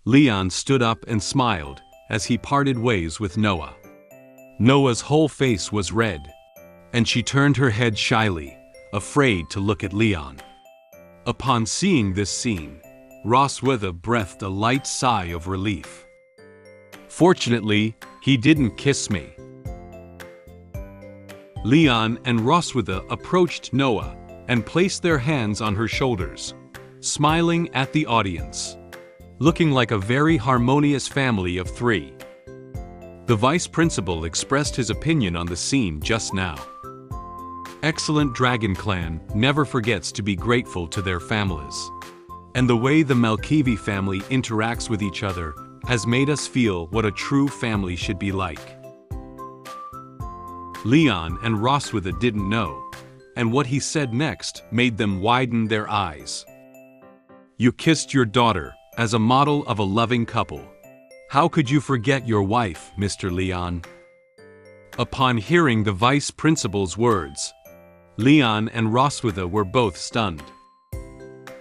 Leon stood up and smiled as he parted ways with Noah. Noah's whole face was red, and she turned her head shyly, afraid to look at Leon. Upon seeing this scene, Roswitha breathed a light sigh of relief. Fortunately, he didn't kiss me. Leon and Roswitha approached Noah and placed their hands on her shoulders, smiling at the audience, looking like a very harmonious family of three. The vice principal expressed his opinion on the scene just now. Excellent Dragon Clan never forgets to be grateful to their families. And the way the Malkivi family interacts with each other has made us feel what a true family should be like. Leon and Roswitha didn't know, and what he said next made them widen their eyes. You kissed your daughter as a model of a loving couple. How could you forget your wife, Mr. Leon? Upon hearing the vice principal's words, Leon and Roswitha were both stunned.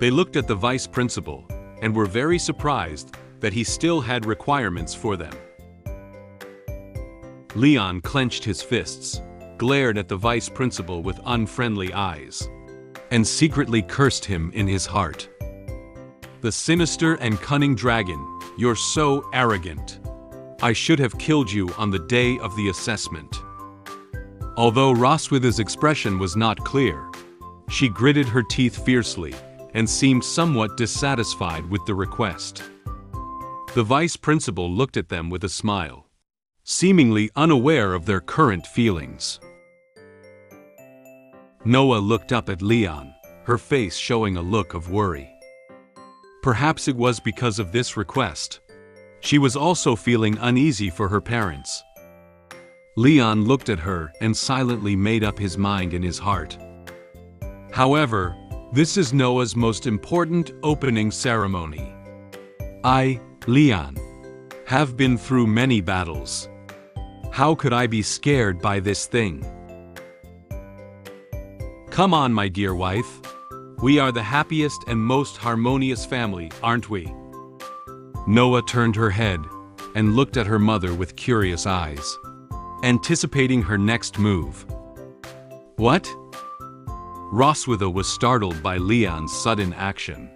They looked at the vice principal and were very surprised that he still had requirements for them. Leon clenched his fists, glared at the vice principal with unfriendly eyes, and secretly cursed him in his heart. The sinister and cunning dragon, you're so arrogant. I should have killed you on the day of the assessment. Although Roswitha's expression was not clear, she gritted her teeth fiercely and seemed somewhat dissatisfied with the request. The vice principal looked at them with a smile, seemingly unaware of their current feelings. Noah looked up at Leon, her face showing a look of worry. Perhaps it was because of this request. She was also feeling uneasy for her parents. Leon looked at her and silently made up his mind in his heart. However, this is Noah's most important opening ceremony. I, Leon, have been through many battles. How could I be scared by this thing? Come on, my dear wife. We are the happiest and most harmonious family, aren't we? Noah turned her head and looked at her mother with curious eyes, anticipating her next move. What? Roswitha was startled by Leon's sudden action.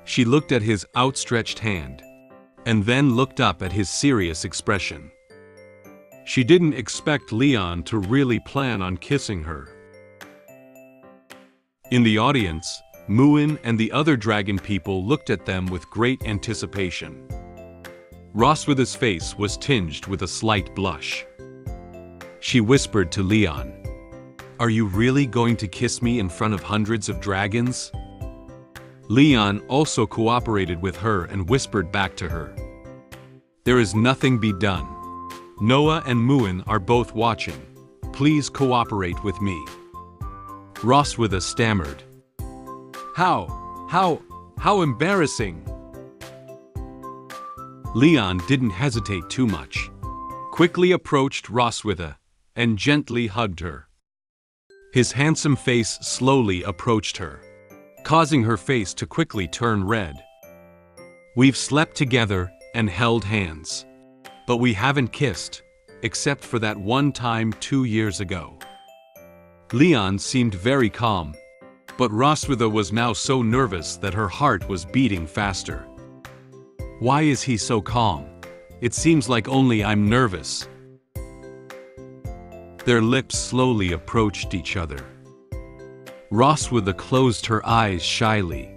She looked at his outstretched hand, and then looked up at his serious expression. She didn't expect Leon to really plan on kissing her. In the audience, Muin and the other dragon people looked at them with great anticipation. Roswitha's face was tinged with a slight blush. She whispered to Leon, "Are you really going to kiss me in front of hundreds of dragons?" Leon also cooperated with her and whispered back to her, "There is nothing be done. Noah and Muin are both watching. Please cooperate with me." Roswitha stammered, How embarrassing." Leon didn't hesitate too much, quickly approached Roswitha, and gently hugged her. His handsome face slowly approached her, causing her face to quickly turn red. "We've slept together and held hands, but we haven't kissed, except for that one time 2 years ago." Leon seemed very calm, but Roswitha was now so nervous that her heart was beating faster. Why is he so calm? It seems like only I'm nervous. Their lips slowly approached each other. Roswitha closed her eyes shyly.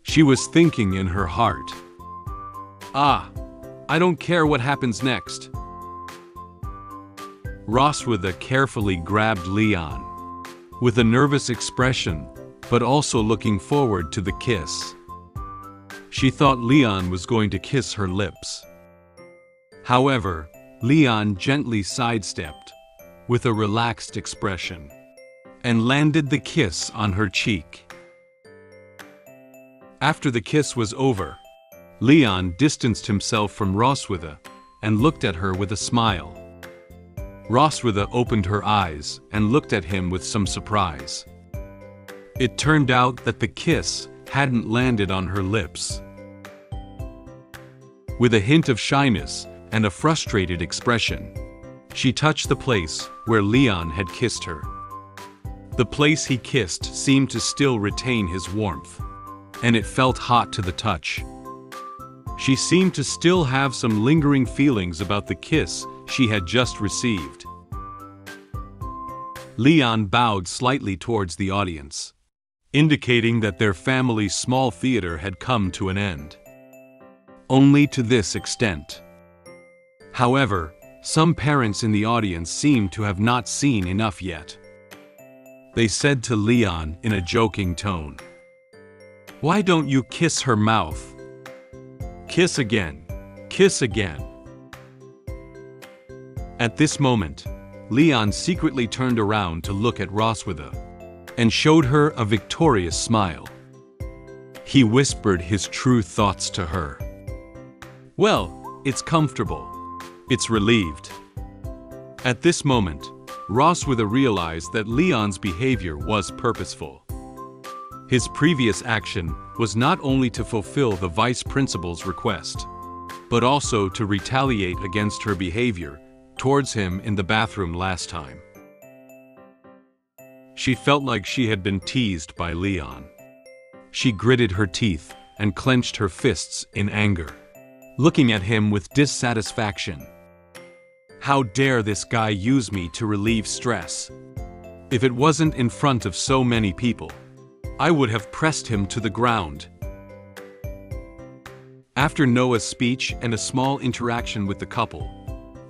She was thinking in her heart, I don't care what happens next." Roswitha carefully grabbed Leon, with a nervous expression, but also looking forward to the kiss. She thought Leon was going to kiss her lips. However, Leon gently sidestepped, with a relaxed expression, and landed the kiss on her cheek. After the kiss was over, Leon distanced himself from Roswitha and looked at her with a smile. Roswitha opened her eyes and looked at him with some surprise. It turned out that the kiss hadn't landed on her lips. with a hint of shyness and a frustrated expression. She touched the place where Leon had kissed her. The place he kissed seemed to still retain his warmth, and it felt hot to the touch. She seemed to still have some lingering feelings about the kiss she had just received. Leon bowed slightly towards the audience, indicating that their family's small theater had come to an end. Only to this extent. However, some parents in the audience seemed to have not seen enough yet. They said to Leon in a joking tone, "Why don't you kiss her mouth? Kiss again. Kiss again." At this moment, Leon secretly turned around to look at Roswitha and showed her a victorious smile. He whispered his true thoughts to her. "Well, it's comfortable. It's relieved." At this moment, Roswitha realized that Leon's behavior was purposeful. His previous action was not only to fulfill the vice principal's request, but also to retaliate against her behavior towards him in the bathroom last time. She felt like she had been teased by Leon. She gritted her teeth and clenched her fists in anger, looking at him with dissatisfaction. How dare this guy use me to relieve stress? If it wasn't in front of so many people, I would have pressed him to the ground. After Noah's speech and a small interaction with the couple,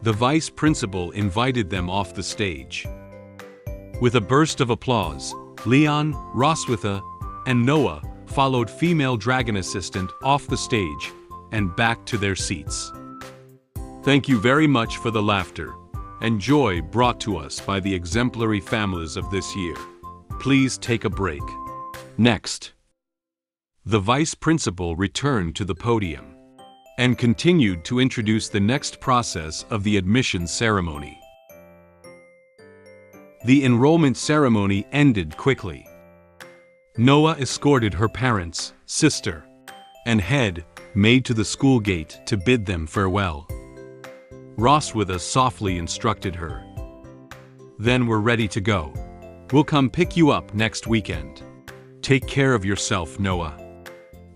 the vice principal invited them off the stage. With a burst of applause, Leon, Roswitha, and Noah followed female dragon assistant off the stage and back to their seats. Thank you very much for the laughter and joy brought to us by the exemplary families of this year. Please take a break. Next. The vice principal returned to the podium and continued to introduce the next process of the admissions ceremony. The enrollment ceremony ended quickly. Noah escorted her parents, sister, and head maid to the school gate to bid them farewell. Roswitha softly instructed her. "Then we're ready to go. We'll come pick you up next weekend. Take care of yourself, Noah."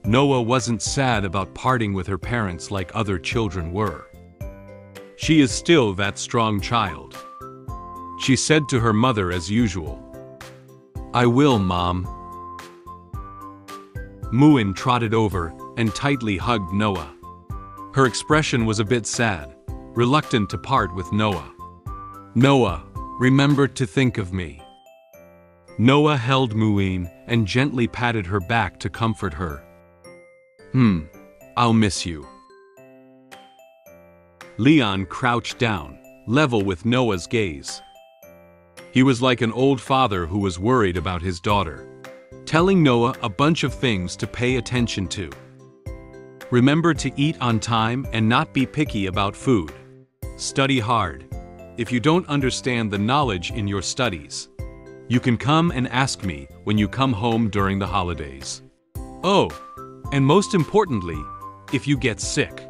Noah wasn't sad about parting with her parents like other children were. She is still that strong child. She said to her mother as usual, "I will, Mom." Muin trotted over and tightly hugged Noah. Her expression was a bit sad, reluctant to part with Noah. "Noah, remember to think of me." Noah held Muin and gently patted her back to comfort her. I'll miss you." Leon crouched down, level with Noah's gaze. He was like an old father who was worried about his daughter, telling Noah a bunch of things to pay attention to. Remember to eat on time and not be picky about food. Study hard. If you don't understand the knowledge in your studies, you can come and ask me when you come home during the holidays. Oh, and most importantly, if you get sick,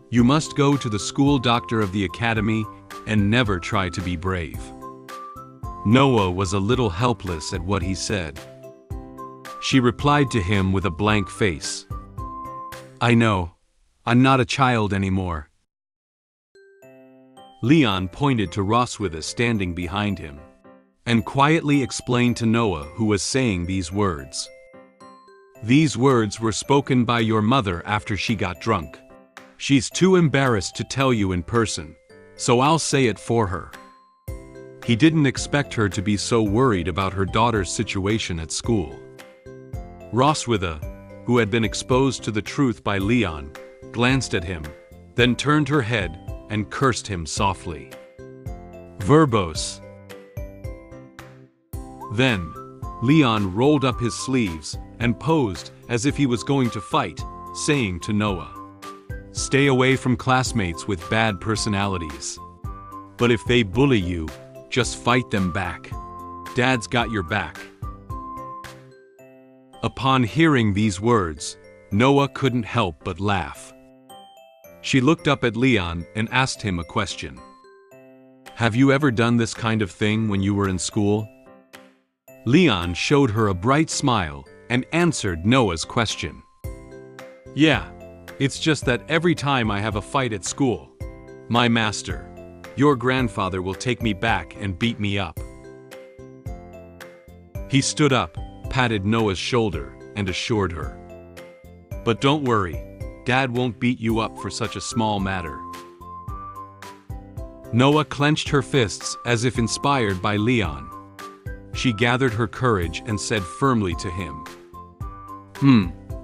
you must go to the school doctor of the academy and never try to be brave. Noah was a little helpless at what he said. She replied to him with a blank face. "I know. I'm not a child anymore." Leon pointed to Roswitha standing behind him and quietly explained to Noah who was saying these words. "These words were spoken by your mother after she got drunk. She's too embarrassed to tell you in person, so I'll say it for her." He didn't expect her to be so worried about her daughter's situation at school. Roswitha, who had been exposed to the truth by Leon, glanced at him, then turned her head and cursed him softly. Verbose. Then, Leon rolled up his sleeves and posed as if he was going to fight, saying to Noah, "Stay away from classmates with bad personalities. But if they bully you, just fight them back. Dad's got your back." Upon hearing these words, Noah couldn't help but laugh. She looked up at Leon and asked him a question. Have you ever done this kind of thing when you were in school? Leon showed her a bright smile and answered Noah's question. Yeah, it's just that every time I have a fight at school, my master, your grandfather, will take me back and beat me up. He stood up, patted Noah's shoulder, and assured her. But don't worry, Dad won't beat you up for such a small matter. Noah clenched her fists as if inspired by Leon. She gathered her courage and said firmly to him,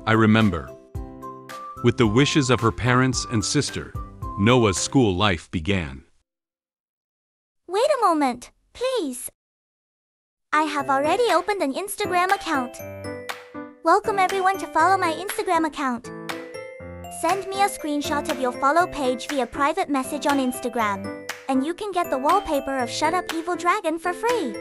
I remember. With the wishes of her parents and sister, Noah's school life began. Wait a moment, please. I have already opened an Instagram account. Welcome everyone to follow my Instagram account. Send me a screenshot of your follow page via private message on Instagram, and you can get the wallpaper of Shut Up Evil Dragon for free.